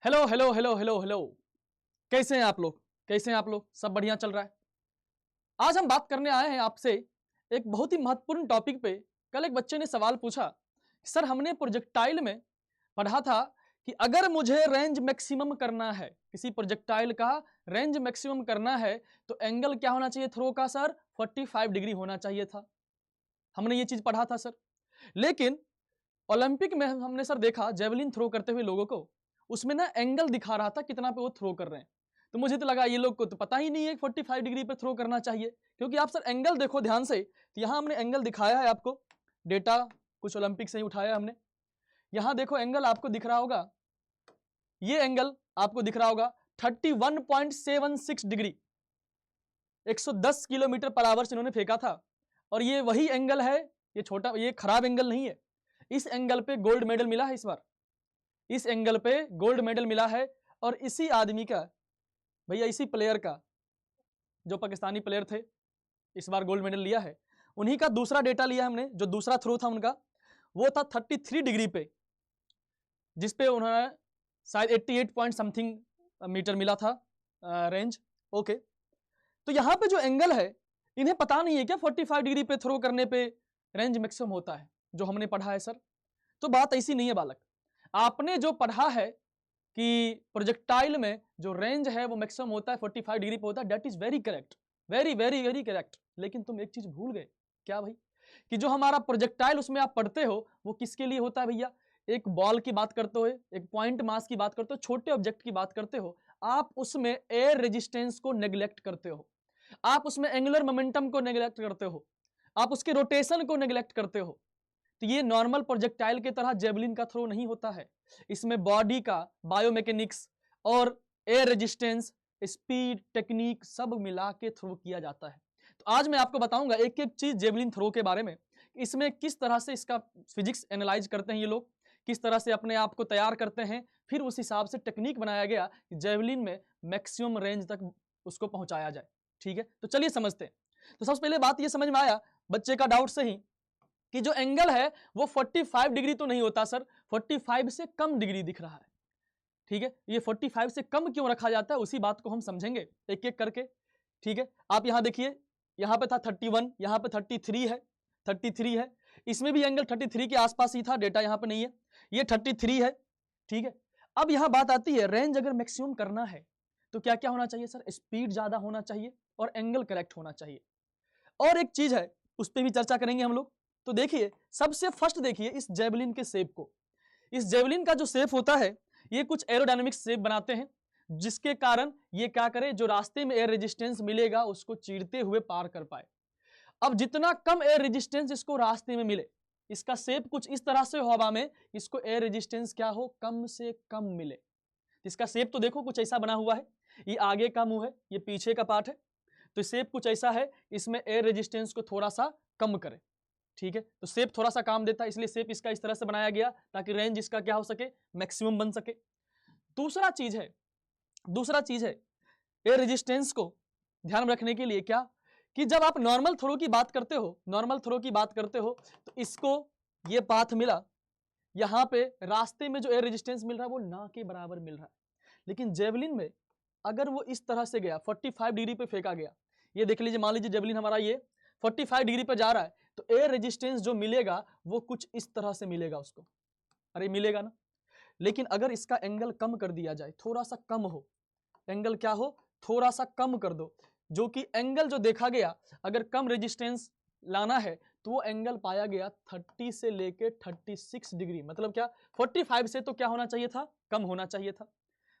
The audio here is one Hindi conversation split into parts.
Hello hello hello hello hello. कैसे हैं आप लोग? कैसे हैं आप लोग? सब बढ़िया चल रहा है? आज हम बात करने आए हैं आपसे एक बहुत ही महत्वपूर्ण टॉपिक पे। कल एक बच्चे ने सवाल पूछा, सर हमने प्रोजेक्टाइल में पढ़ा था कि अगर मुझे रेंज मैक्सिमम करना है, किसी प्रोजेक्टाइल का रेंज मैक्सिमम करना है तो एंगल क्या होना चाहिए थ्रो का? सर 45 डिग्री होना चाहिए था। हमने ये चीज पढ़ा था सर। लेकिन ओलंपिक में हमने सर देखा जेवलिन थ्रो करते हुए लोगों को, उसमें ना एंगल दिखा रहा था कितना पे वो थ्रो कर रहे हैं। तो मुझे तो लगा ये लोग को तो पता ही नहीं है 45 डिग्री पे थ्रो करना चाहिए, क्योंकि आप सर एंगल देखो ध्यान से। तो यहां हमने एंगल दिखाया है आपको, डेटा कुछ ओलंपिक से ही उठाया हमने। यहां देखो एंगल आपको दिख रहा होगा, ये एंगल आपको दिख रहा होगा 31.76 डिग्री, 110 किलोमीटर पर आवर से इन्होंने फेंका था। और ये वही एंगल है, ये छोटा, ये खराब एंगल नहीं है। इस एंगल पे गोल्ड मेडल मिला है इस बार, इस एंगल पे गोल्ड मेडल मिला है। और इसी आदमी का, भैया इसी प्लेयर का, जो पाकिस्तानी प्लेयर थे इस बार गोल्ड मेडल लिया है, उन्हीं का दूसरा डेटा लिया हमने। जो दूसरा थ्रो था उनका वो था 33 डिग्री पे, जिसपे उन्होंने शायद 88 पॉइंट समथिंग मीटर मिला था रेंज। ओके, तो यहां पे जो एंगल है इन्हें पता नहीं है क्या 45 डिग्री पे थ्रो करने पे रेंज मैक्सिमम होता है, जो हमने पढ़ा है सर। तो बात ऐसी नहीं है बालक, आपने जो पढ़ा है कि प्रोजेक्टाइल में जो रेंज है वो मैक्सिमम होता है 45 डिग्री पे होता है, that is very correct, very very very correct. लेकिन तुम एक चीज भूल गए, क्या भाई? कि जो हमारा प्रोजेक्टाइल उसमें आप पढ़ते हो वो किसके लिए होता है भैया? एक बॉल की बात करते हो, एक पॉइंट मास की बात करते हो, छोटे ऑब्जेक्ट की बात करते हो, आप उसमें एयर रेजिस्टेंस को नेग्लेक्ट करते हो, आप उसमें एंगुलर मोमेंटम को नेग्लेक्ट करते हो, आप उसके रोटेशन को नेग्लेक्ट करते हो। तो ये नॉर्मल प्रोजेक्टाइल की तरह जेवलिन का थ्रो नहीं होता है। इसमें बॉडी का बायोमैकेनिक्स और एयर रेजिस्टेंस, स्पीड, टेक्निक सब मिला के थ्रो किया जाता है। तो आज मैं आपको बताऊंगा एक एक चीज जेवलिन थ्रो के बारे में, इसमें किस तरह से इसका फिजिक्स एनालाइज करते हैं ये लोग, किस तरह से अपने आप को तैयार करते हैं, फिर उस हिसाब से टेक्निक बनाया गया कि जेवलिन में मैक्सिमम रेंज तक उसको पहुंचाया जाए। ठीक है, तो चलिए समझते हैं। तो सबसे पहले बात ये समझ में आया बच्चे का डाउट से ही कि जो एंगल है वो 45 डिग्री तो नहीं होता सर, 45 से कम डिग्री दिख रहा है। ठीक है, ये 45 से कम क्यों रखा जाता है उसी बात को हम समझेंगे एक एक करके। ठीक है, आप यहां देखिए, यहां पे था 31, यहां पे 33 है, 33 है। इसमें भी एंगल 33 के आसपास ही था, डेटा यहां पे नहीं है, ये 33 है। ठीक है, अब यहां बात आती है रेंज अगर मैक्सिमम करना है तो क्या क्या होना चाहिए सर? स्पीड ज्यादा होना चाहिए और एंगल करेक्ट होना चाहिए। और एक चीज है उस पर भी चर्चा करेंगे हम लोग। तो देखिए, सबसे फर्स्ट देखिए इस जेवलिन के शेप को। इस जेवलिन का जो शेप होता है ये कुछ एरोडायनामिक शेप बनाते हैं, जिसके कारण ये क्या करे, जो रास्ते में एयर रेजिस्टेंस मिलेगा उसको चीरते हुए पार कर पाए। अब जितना कम एयर रेजिस्टेंस इसको रास्ते में मिले, इसका शेप कुछ इस तरह से हो हवा में, इसको एयर रेजिस्टेंस क्या हो, कम से कम मिले। इसका शेप तो देखो कुछ ऐसा बना हुआ है, ये आगे का मुंह है, ये पीछे का पार्ट है। तो शेप कुछ ऐसा है, इसमें एयर रेजिस्टेंस को थोड़ा सा कम करे। ठीक है, तो शेप थोड़ा सा काम देता है, इसलिए शेप इसका इस तरह से बनाया गया ताकि रेंज इसका क्या हो सके, मैक्सिमम बन सके। दूसरा चीज है, दूसरा चीज है एयर रेजिस्टेंस को ध्यान रखने के लिए क्या, कि जब आप नॉर्मल थ्रो की बात करते हो, नॉर्मल थ्रो की बात करते हो तो इसको ये पाथ मिला, यहां पे रास्ते में जो एयर रेजिस्टेंस मिल रहा है वो ना के बराबर मिल रहा है। लेकिन जेवलिन में अगर वो इस तरह से गया, 45 डिग्री पे फेंका गया, ये देख लीजिए, मान लीजिए जेवलिन हमारा ये 45 डिग्री पे जा रहा है, तो एयर रेजिस्टेंस जो मिलेगा वो कुछ इस तरह से मिलेगा उसको, अरे मिलेगा ना। लेकिन अगर इसका एंगल कम कर दिया जाए, थोड़ा सा कम हो, एंगल क्या हो, थोड़ा सा कम कर दो, जो कि एंगल जो देखा गया, अगर कम रेजिस्टेंस लाना है तो वो एंगल पाया गया 30 से लेके 36 डिग्री। मतलब क्या, 45 से तो क्या होना चाहिए था, कम होना चाहिए था।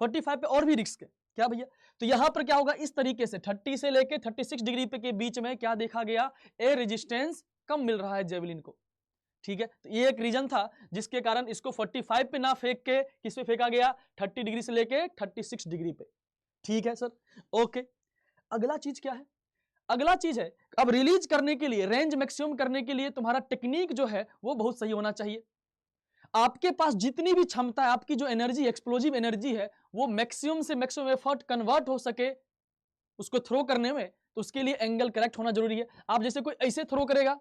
45 पे और भी रिस्क है क्या भैया? तो यहां पर क्या होगा, इस तरीके से 30 से लेके 36 डिग्री पे के बीच में क्या देखा गया, एयर रेजिस्टेंस कम मिल रहा है जेवलिन को। ठीक है, तो ये एक रीजन था जिसके कारण इसको 45 पे ना फेंक के किस पे फेंका गया, 30 डिग्री से लेके 36 डिग्री पे। ठीक है सर, ओके। अगला चीज क्या है, अगला चीज है अब रिलीज करने के लिए, रेंज मैक्सिमम करने के लिए तुम्हारा टेक्निक जो है वो बहुत सही होना चाहिए। आपके पास जितनी भी क्षमता है, आपकी जो एनर्जी, एक्सप्लोजिव एनर्जी है, वो मैक्सिमम से मैक्सिमम एफर्ट कन्वर्ट हो सके उसको थ्रो करने में, तो उसके लिए एंगल करेक्ट होना जरूरी है। आप जैसे कोई ऐसे थ्रो करेगा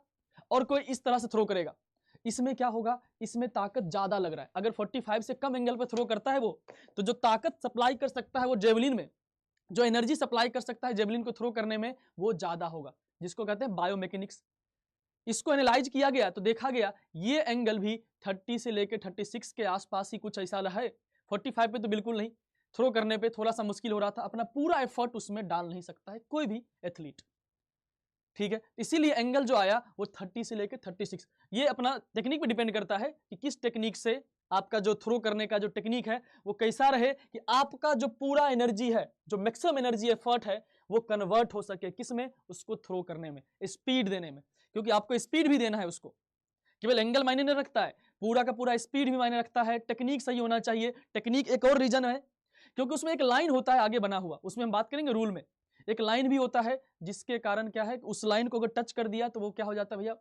और कोई इस तरह से थ्रो करेगा, इसमें क्या होगा, इसमें ताकत ज्यादा लग रहा है। अगर 45 से कम एंगल पे थ्रो करता है वो, तो जो ताकत सप्लाई कर सकता है वो जेवलिन में, जो एनर्जी सप्लाई कर सकता है जेवलिन को थ्रो करने में, वो ज्यादा होगा, जिसको कहते हैं बायोमैकेनिक्स। इसको एनालाइज किया गया तो देखा गया ये एंगल भी 30 से लेकर 36 के आसपास ही कुछ ऐसा है। 45 पे तो बिल्कुल नहीं, थ्रो करने पे थोड़ा सा मुश्किल हो रहा था, अपना पूरा एफर्ट उसमें डाल नहीं सकता है कोई भी एथलीट, ठीक है। इसीलिए एंगल जो आया वो 30 से लेकर 36। ये अपना टेक्निक पे डिपेंड करता है कि किस टेक्निक से आपका जो थ्रो करने का जो टेक्निक है वो कैसा रहे कि आपका जो पूरा एनर्जी है, जो मैक्सिमम एनर्जी एफर्ट है, वो कन्वर्ट हो सके किसमें, उसको थ्रो करने में, स्पीड देने में, क्योंकि आपको स्पीड भी देना है उसको। केवल एंगल मायने नहीं रखता है, पूरा का पूरा स्पीड भी मायने रखता है, टेक्निक सही होना चाहिए। टेक्निक एक और रीजन है, क्योंकि उसमें एक लाइन होता है आगे बना हुआ, उसमें हम बात करेंगे रूल में, एक लाइन भी होता है जिसके कारण क्या है, उस लाइन को अगर टच कर दिया तो वो क्या हो जाता है भैया,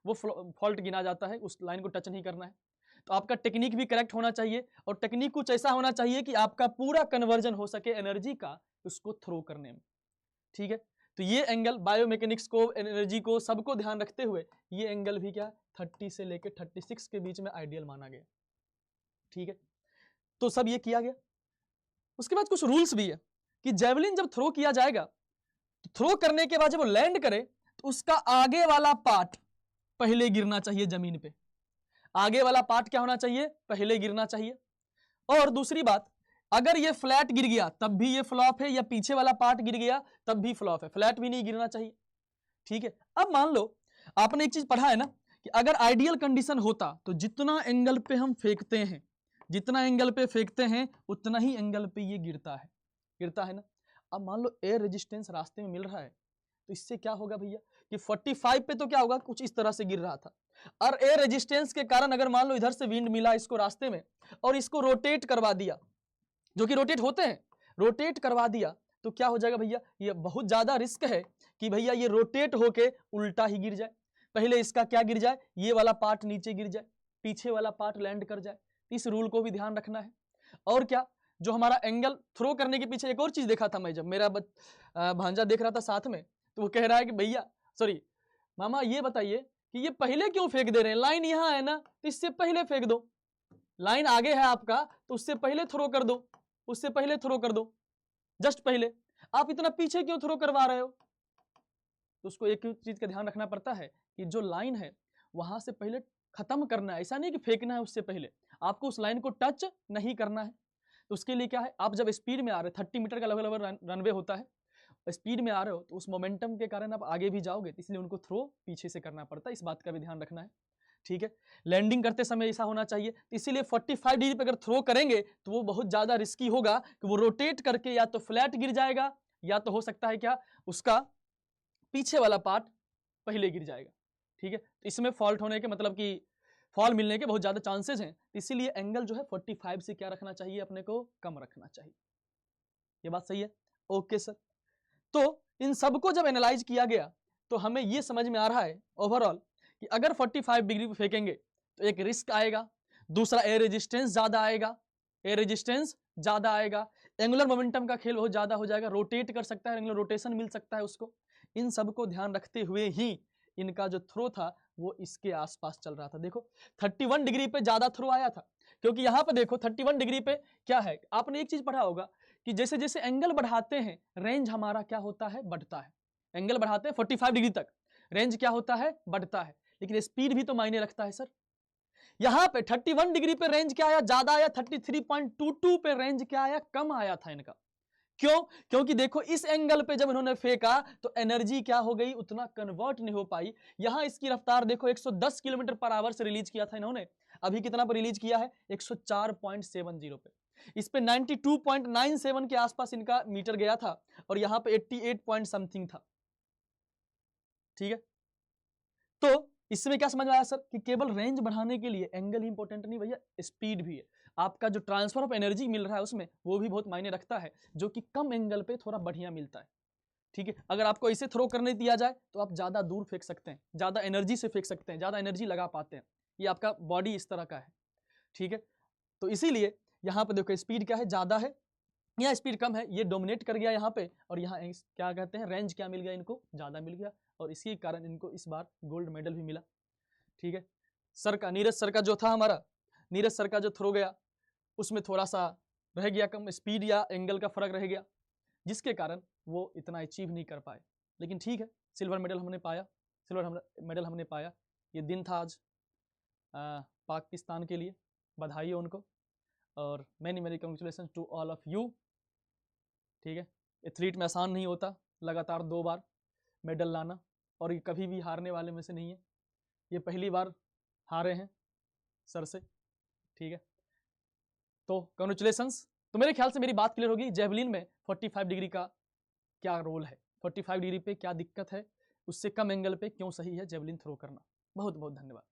वो फॉल्ट गिना जाता है, उस लाइन को टच नहीं करना है। तो आपका टेक्निक भी करेक्ट होना चाहिए, और टेक्निक कुछ ऐसा होना चाहिए कि आपका पूरा कन्वर्जन हो सके एनर्जी का उसको थ्रो करने में, ठीक है। तो ये एंगल बायोमैकेनिक्स को, एनर्जी को, सबको ध्यान रखते हुए ये एंगल भी क्या 30 से लेकर 36 के बीच में आइडियल माना गया, ठीक है। तो सब ये किया गया। उसके बाद कुछ रूल्स भी है कि जेवलिन जब थ्रो किया जाएगा तो थ्रो करने के बाद जब वो लैंड करे तो उसका आगे वाला पार्ट पहले गिरना चाहिए जमीन पे। आगे वाला पार्ट क्या होना चाहिए, पहले गिरना चाहिए। और दूसरी बात, अगर ये फ्लैट गिर गया तब भी ये फ्लॉप है, या पीछे वाला पार्ट गिर गया तब भी फ्लॉप है, फ्लैट भी नहीं गिरना चाहिए, ठीक है। अब मान लो आपने एक चीज पढ़ा है ना कि अगर आइडियल कंडीशन होता तो जितना एंगल पे हम फेंकते हैं, जितना एंगल पे फेंकते हैं उतना ही एंगल पे ये गिरता है ना। अब मान लो एयर रेजिस्टेंस रास्ते में मिल रहा है तो इससे क्या होगा भैया कि 45 पे तो क्या होगा, कुछ इस तरह से गिर रहा था, और एयर रेजिस्टेंस के कारण अगर मान लो इधर से विंड मिला इसको रास्ते में और इसको रोटेट करवा दिया, जो कि रोटेट होते हैं, रोटेट करवा दिया तो क्या हो जाएगा भैया, ये बहुत ज्यादा रिस्क है कि भैया ये रोटेट होके उल्टा ही गिर जाए। पहले इसका क्या गिर जाए, ये वाला पार्ट नीचे गिर जाए, पीछे वाला पार्ट लैंड कर जाए। इस रूल को भी ध्यान रखना है। और क्या, जो हमारा एंगल थ्रो करने के पीछे एक और चीज देखा था मैं, जब मेरा भांजा देख रहा था साथ में, तो वो कह रहा है कि भैया सॉरी मामा ये बताइए कि ये पहले क्यों फेंक दे रहे हैं, लाइन यहाँ है ना तो इससे पहले फेंक दो, लाइन आगे है आपका तो उससे पहले थ्रो कर दो, उससे पहले थ्रो कर दो, जस्ट पहले, आप इतना पीछे क्यों थ्रो करवा रहे हो। तो उसको एक चीज का ध्यान रखना पड़ता है कि जो लाइन है वहां से पहले खत्म करना है, ऐसा नहीं कि फेंकना है उससे पहले, आपको उस लाइन को टच नहीं करना है। तो उसके लिए क्या है, आप जब स्पीड में आ रहे, 30 मीटर का लगभग रनवे होता है, स्पीड में आ रहे हो तो उस मोमेंटम के कारण आप आगे भी जाओगे, तो इसलिए उनको थ्रो पीछे से करना पड़ता है, इस बात का भी ध्यान रखना है, ठीक है। लैंडिंग करते समय ऐसा होना चाहिए, तो इसीलिए 45 डिग्री पे अगर थ्रो करेंगे तो वो बहुत ज्यादा रिस्की होगा कि वो रोटेट करके या तो फ्लैट गिर जाएगा या तो हो सकता है क्या उसका पीछे वाला पार्ट पहले गिर जाएगा, ठीक है। तो इसमें फॉल्ट होने के मतलब कि फॉल मिलने के बहुत ज्यादा चांसेस हैं, इसीलिए एंगल जो है 45 से क्या रखना चाहिए, अपने को कम रखना चाहिए। ये बात सही है, ओके सर। तो इन सबको जब एनालाइज किया गया तो हमें यह समझ में आ रहा है ओवरऑल कि अगर 45 डिग्री पे फेंकेंगे तो एक रिस्क आएगा, दूसरा एयर रेजिस्टेंस ज्यादा आएगा, एयर रेजिस्टेंस ज्यादा आएगा, एंगुलर मोमेंटम का खेल बहुत ज्यादा हो जाएगा, रोटेट कर सकता है, एंगुलर रोटेशन मिल सकता है उसको। इन सबको ध्यान रखते हुए ही इनका जो थ्रो था वो इसके आसपास चल रहा था। देखो 31 डिग्री पे ज्यादा थ्रो आया था, क्योंकि यहां पे देखो 31 डिग्री पे क्या है, आपने एक चीज पढ़ा होगा कि जैसे जैसे एंगल बढ़ाते हैं रेंज हमारा क्या होता है, बढ़ता है। एंगल बढ़ाते हैं 45 डिग्री तक, रेंज क्या होता है, बढ़ता है, लेकिन स्पीड भी तो मायने रखता है सर। यहां पे 31 डिग्री पे रेंज क्या आया, ज्यादा आया, 33.22 पे रेंज क्या आया, कम आया था इनका। क्यों, क्योंकि देखो इस एंगल पे जब इन्होंने फेंका तो एनर्जी क्या हो गई, उतना कन्वर्ट नहीं हो पाई। यहां इसकी रफ्तार देखो 110 किलोमीटर पर आवर से रिलीज किया था इन्होंने, अभी कितना पर रिलीज किया है, 104.70 पे। इस पे 92.97 के आसपास इनका मीटर गया था, और यहां पे 88 पॉइंट समथिंग था, ठीक है। तो इसमें क्या समझ आया सर कि केवल रेंज बढ़ाने के लिए एंगल ही इंपॉर्टेंट नहीं भैया, स्पीड भी है, आपका जो ट्रांसफर ऑफ एनर्जी मिल रहा है उसमें वो भी बहुत मायने रखता है, जो कि कम एंगल पे थोड़ा बढ़िया मिलता है, ठीक है। अगर आपको इसे थ्रो करने दिया जाए तो आप ज्यादा दूर फेंक सकते हैं, ज्यादा एनर्जी से फेंक सकते हैं, ज्यादा एनर्जी लगा पाते हैं, ये आपका बॉडी इस तरह का है, ठीक है। तो इसीलिए यहाँ पे देखो स्पीड क्या है, ज्यादा है, या स्पीड कम है, ये डोमिनेट कर गया यहाँ पे, और यहाँ क्या कहते हैं, रेंज क्या मिल गया इनको, ज्यादा मिल गया, और इसी कारण इनको इस बार गोल्ड मेडल भी मिला, ठीक है। सर का, नीरज सर का जो था हमारा, नीरज सर का जो थ्रो गया उसमें थोड़ा सा रह गया कम, स्पीड या एंगल का फर्क रह गया, जिसके कारण वो इतना अचीव नहीं कर पाए। लेकिन ठीक है, सिल्वर मेडल हमने पाया, सिल्वर मेडल हमने पाया। ये दिन था आज पाकिस्तान के लिए, बधाई हो उनको, और many many congratulation to all of you. ठीक है, एथलीट में आसान नहीं होता लगातार 2 बार मेडल लाना, और ये कभी भी हारने वाले में से नहीं है, ये पहली बार हारे हैं सर से। ठीक है, तो कंग्रेचुलेशंस। तो मेरे ख्याल से मेरी बात क्लियर होगी, जेवलिन में 45 डिग्री का क्या रोल है, 45 डिग्री पे क्या दिक्कत है, उससे कम एंगल पे क्यों सही है जेवलिन थ्रो करना। बहुत बहुत धन्यवाद।